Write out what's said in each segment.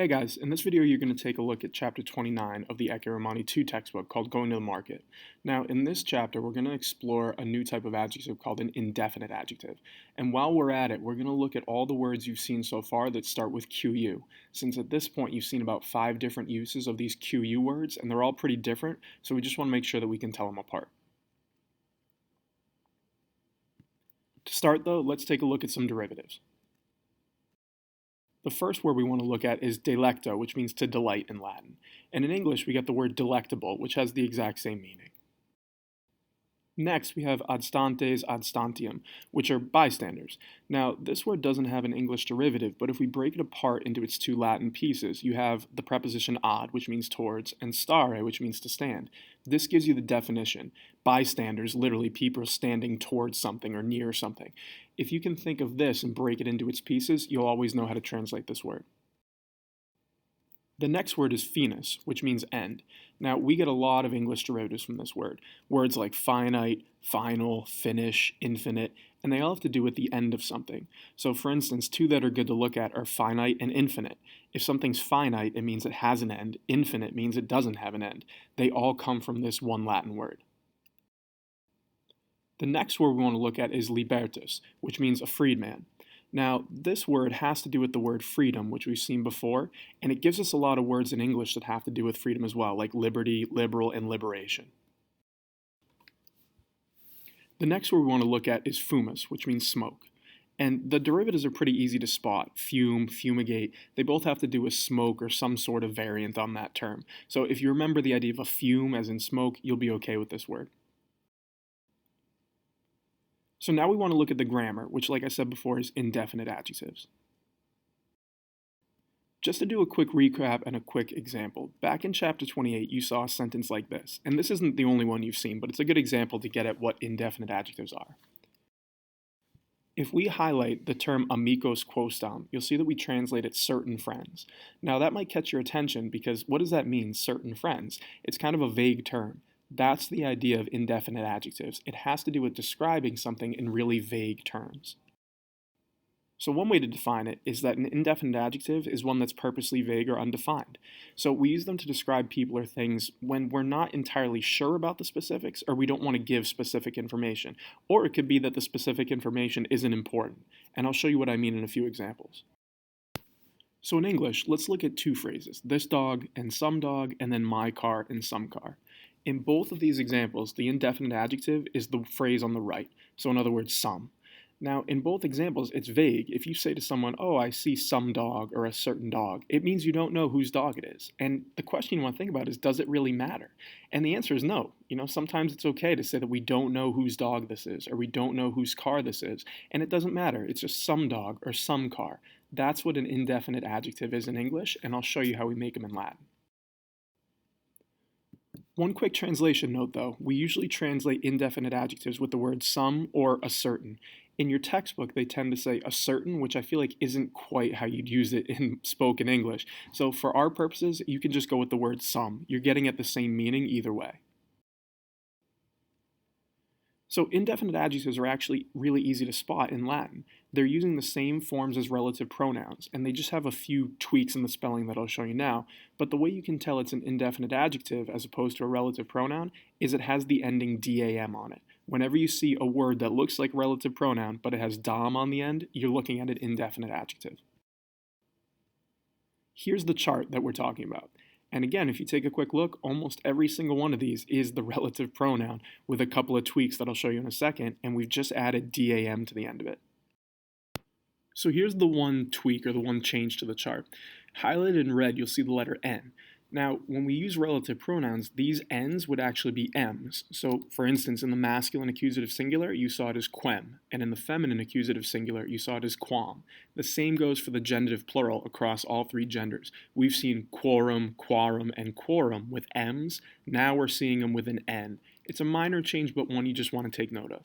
Hey guys, in this video you're going to take a look at chapter 29 of the Ecce Romani 2 textbook called Going to the Market. Now in this chapter we're going to explore a new type of adjective called an indefinite adjective. And while we're at it, we're going to look at all the words you've seen so far that start with QU. Since at this point you've seen about 5 different uses of these QU words and they're all pretty different, so we just want to make sure that we can tell them apart. To start though, let's take a look at some derivatives. The first word we want to look at is delecto, which means to delight in Latin. And in English, we get the word delectable, which has the exact same meaning. Next, we have adstantēs, adstantium, which are bystanders. Now, this word doesn't have an English derivative, but if we break it apart into its 2 Latin pieces, you have the preposition ad, which means towards, and stare, which means to stand. This gives you the definition. Bystanders, literally people standing towards something or near something. If you can think of this and break it into its pieces, you'll always know how to translate this word. The next word is finis, which means end. Now, we get a lot of English derivatives from this word. Words like finite, final, finish, infinite, and they all have to do with the end of something. So, for instance, 2 that are good to look at are finite and infinite. If something's finite, it means it has an end. Infinite means it doesn't have an end. They all come from this one Latin word. The next word we want to look at is lībertus, which means a freedman. Now, this word has to do with the word freedom, which we've seen before, and it gives us a lot of words in English that have to do with freedom as well, like liberty, liberal, and liberation. The next word we want to look at is fumus, which means smoke. And the derivatives are pretty easy to spot. Fume, fumigate, they both have to do with smoke or some sort of variant on that term. So if you remember the idea of a fume as in smoke, you'll be okay with this word. So now we want to look at the grammar, which, like I said before, is indefinite adjectives. Just to do a quick recap and a quick example, back in chapter 28 you saw a sentence like this, and this isn't the only one you've seen, but it's a good example to get at what indefinite adjectives are. If we highlight the term amicos quosdam, you'll see that we translate it certain friends. Now that might catch your attention because what does that mean, certain friends? It's kind of a vague term. That's the idea of indefinite adjectives. It has to do with describing something in really vague terms. So one way to define it is that an indefinite adjective is one that's purposely vague or undefined. So we use them to describe people or things when we're not entirely sure about the specifics or we don't want to give specific information. Or it could be that the specific information isn't important. And I'll show you what I mean in a few examples. So in English, let's look at 2 phrases, this dog and some dog, and then my car and some car. In both of these examples, the indefinite adjective is the phrase on the right, so in other words, some. Now, in both examples, it's vague. If you say to someone, oh, I see some dog or a certain dog, it means you don't know whose dog it is. And the question you want to think about is, does it really matter? And the answer is no. Sometimes it's okay to say that we don't know whose dog this is, or we don't know whose car this is, and it doesn't matter. It's just some dog or some car. That's what an indefinite adjective is in English, and I'll show you how we make them in Latin. One quick translation note though, we usually translate indefinite adjectives with the word some or a certain. In your textbook they tend to say a certain, which I feel like isn't quite how you'd use it in spoken English. So for our purposes, you can just go with the word some. You're getting at the same meaning either way. So indefinite adjectives are actually really easy to spot in Latin. They're using the same forms as relative pronouns, and they just have a few tweaks in the spelling that I'll show you now. But the way you can tell it's an indefinite adjective as opposed to a relative pronoun is it has the ending dam on it. Whenever you see a word that looks like relative pronoun but it has dam on the end, you're looking at an indefinite adjective. Here's the chart that we're talking about. And again, if you take a quick look, almost every single one of these is the relative pronoun with a couple of tweaks that I'll show you in a second, and we've just added dam to the end of it. So here's the one tweak or the one change to the chart. Highlighted in red, you'll see the letter N. Now, when we use relative pronouns, these N's would actually be M's. So, for instance, in the masculine accusative singular, you saw it as QUEM, and in the feminine accusative singular, you saw it as QUAM. The same goes for the genitive plural across all 3 genders. We've seen quorum, quarum, and quorum with M's. Now we're seeing them with an N. It's a minor change, but one you just want to take note of.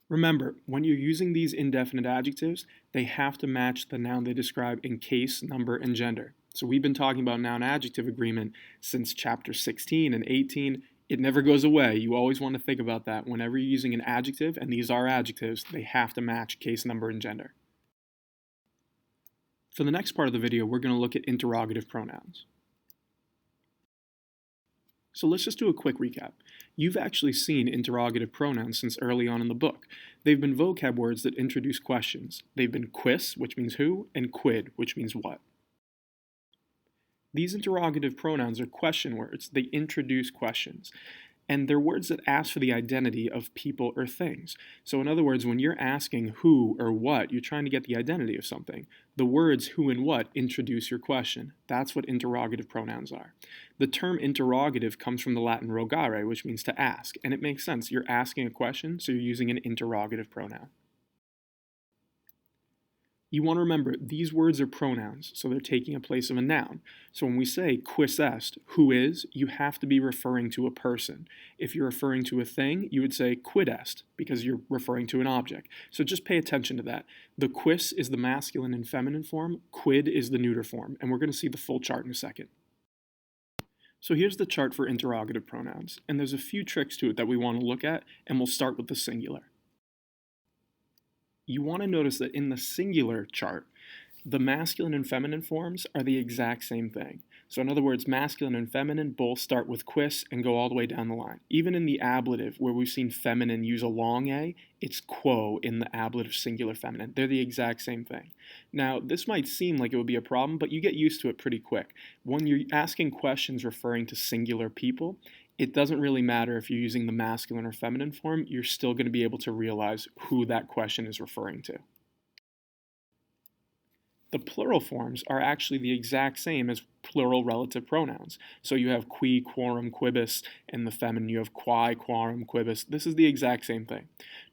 Remember, when you're using these indefinite adjectives, they have to match the noun they describe in case, number, and gender. So we've been talking about noun-adjective agreement since chapter 16 and 18. It never goes away. You always want to think about that. Whenever you're using an adjective, and these are adjectives, they have to match case, number, and gender. For the next part of the video, we're going to look at interrogative pronouns. So let's just do a quick recap. You've actually seen interrogative pronouns since early on in the book. They've been vocab words that introduce questions. They've been quis, which means who, and quid, which means what. These interrogative pronouns are question words. They introduce questions. And they're words that ask for the identity of people or things. So in other words, when you're asking who or what, you're trying to get the identity of something. The words who and what introduce your question. That's what interrogative pronouns are. The term interrogative comes from the Latin rogare, which means to ask. And it makes sense. You're asking a question, so you're using an interrogative pronoun. You want to remember, these words are pronouns, so they're taking a place of a noun. So when we say quis est, who is, you have to be referring to a person. If you're referring to a thing, you would say quid est, because you're referring to an object. So just pay attention to that. The quis is the masculine and feminine form, quid is the neuter form, and we're going to see the full chart in a second. So here's the chart for interrogative pronouns, and there's a few tricks to it that we want to look at, and we'll start with the singular. You want to notice that in the singular chart, the masculine and feminine forms are the exact same thing. So in other words, masculine and feminine both start with quis and go all the way down the line. Even in the ablative, where we've seen feminine use a long A, it's quo in the ablative singular feminine. They're the exact same thing. Now, this might seem like it would be a problem, but you get used to it pretty quick. When you're asking questions referring to singular people, it doesn't really matter if you're using the masculine or feminine form, you're still going to be able to realize who that question is referring to. The plural forms are actually the exact same as plural relative pronouns. So you have qui, quorum, quibus, and the feminine you have quae, quorum, quibus. This is the exact same thing.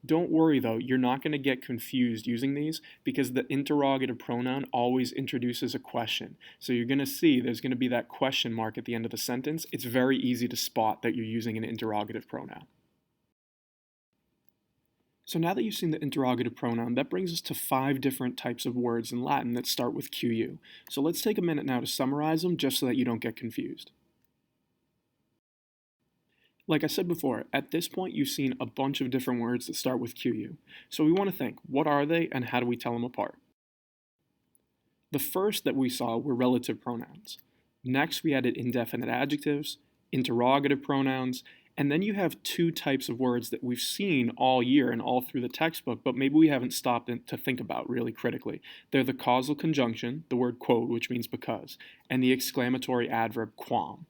Don't worry though, you're not going to get confused using these because the interrogative pronoun always introduces a question. So you're going to see there's going to be that question mark at the end of the sentence. It's very easy to spot that you're using an interrogative pronoun. So now that you've seen the interrogative pronoun, that brings us to 5 different types of words in Latin that start with QU. So let's take a minute now to summarize them just so that you don't get confused. Like I said before, at this point you've seen a bunch of different words that start with QU. So we want to think, what are they and how do we tell them apart? The first that we saw were relative pronouns. Next we added indefinite adjectives, interrogative pronouns, and then you have 2 types of words that we've seen all year and all through the textbook, but maybe we haven't stopped to think about really critically. They're the causal conjunction, the word QUOD, which means because, and the exclamatory adverb QUAM.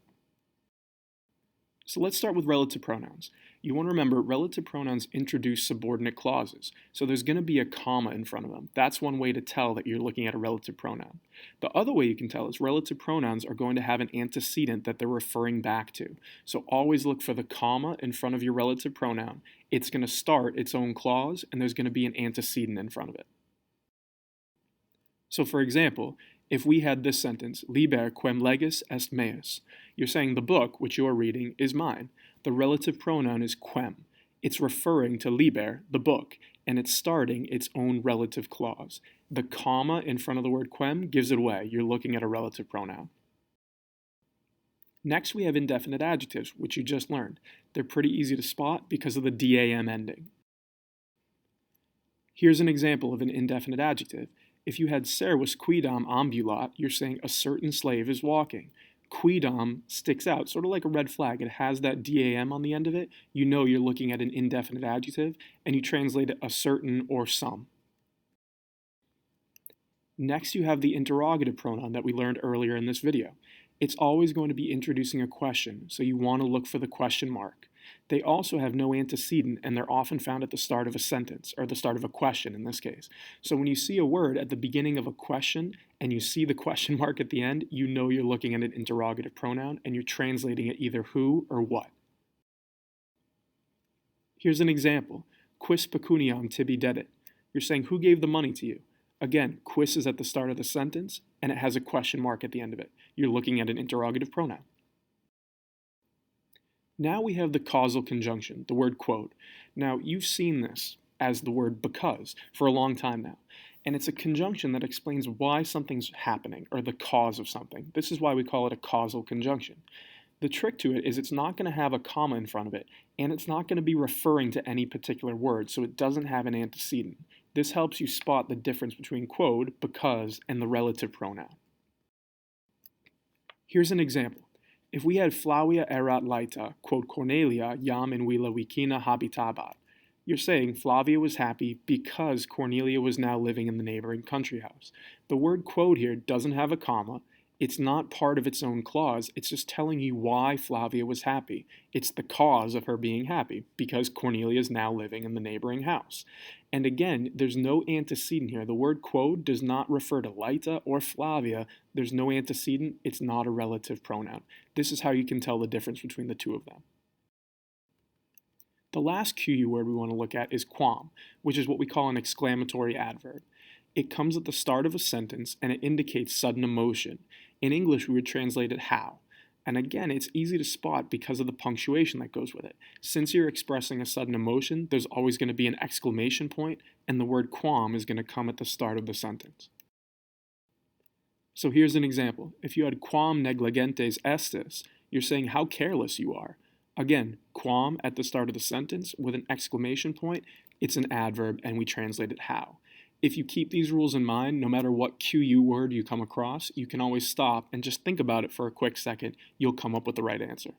So let's start with relative pronouns. You want to remember, relative pronouns introduce subordinate clauses. So there's going to be a comma in front of them. That's one way to tell that you're looking at a relative pronoun. The other way you can tell is relative pronouns are going to have an antecedent that they're referring back to. So always look for the comma in front of your relative pronoun. It's going to start its own clause, and there's going to be an antecedent in front of it. So for example, if we had this sentence, liber quem legis est meus, you're saying the book, which you're reading, is mine. The relative pronoun is quem. It's referring to liber, the book, and it's starting its own relative clause. The comma in front of the word quem gives it away. You're looking at a relative pronoun. Next, we have indefinite adjectives, which you just learned. They're pretty easy to spot because of the DAM ending. Here's an example of an indefinite adjective. If you had servus quidam ambulat, you're saying a certain slave is walking. Quidam sticks out, sort of like a red flag. It has that DAM on the end of it. You know you're looking at an indefinite adjective, and you translate it a certain or some. Next, you have the interrogative pronoun that we learned earlier in this video. It's always going to be introducing a question, so you want to look for the question mark. They also have no antecedent, and they're often found at the start of a sentence, or the start of a question in this case. So when you see a word at the beginning of a question, and you see the question mark at the end, you know you're looking at an interrogative pronoun, and you're translating it either who or what. Here's an example. Quis pecuniam tibi dedit. You're saying who gave the money to you? Again, quis is at the start of the sentence, and it has a question mark at the end of it. You're looking at an interrogative pronoun. Now we have the causal conjunction, the word QUOD. Now, you've seen this as the word because for a long time now. And it's a conjunction that explains why something's happening, or the cause of something. This is why we call it a causal conjunction. The trick to it is it's not going to have a comma in front of it, and it's not going to be referring to any particular word, so it doesn't have an antecedent. This helps you spot the difference between quod, because, and the relative pronoun. Here's an example. If we had Flavia erat laeta, quod Cornelia jam in villa vicina habitabat, you're saying Flavia was happy because Cornelia was now living in the neighboring country house. The word quod here doesn't have a comma. It's not part of its own clause. It's just telling you why Flavia was happy. It's the cause of her being happy, because Cornelia is now living in the neighboring house. And again, there's no antecedent here. The word quod does not refer to Laeta or Flavia. There's no antecedent. It's not a relative pronoun. This is how you can tell the difference between the two of them. The last QU word we want to look at is QUAM, which is what we call an exclamatory adverb. It comes at the start of a sentence and it indicates sudden emotion. In English, we would translate it how. And again, it's easy to spot because of the punctuation that goes with it. Since you're expressing a sudden emotion, there's always going to be an exclamation point, and the word QUAM is going to come at the start of the sentence. So here's an example. If you had QUAM negligentes estis, you're saying how careless you are. Again, QUAM at the start of the sentence with an exclamation point, it's an adverb, and we translate it how. If you keep these rules in mind, no matter what QU word you come across, you can always stop and just think about it for a quick second. You'll come up with the right answer.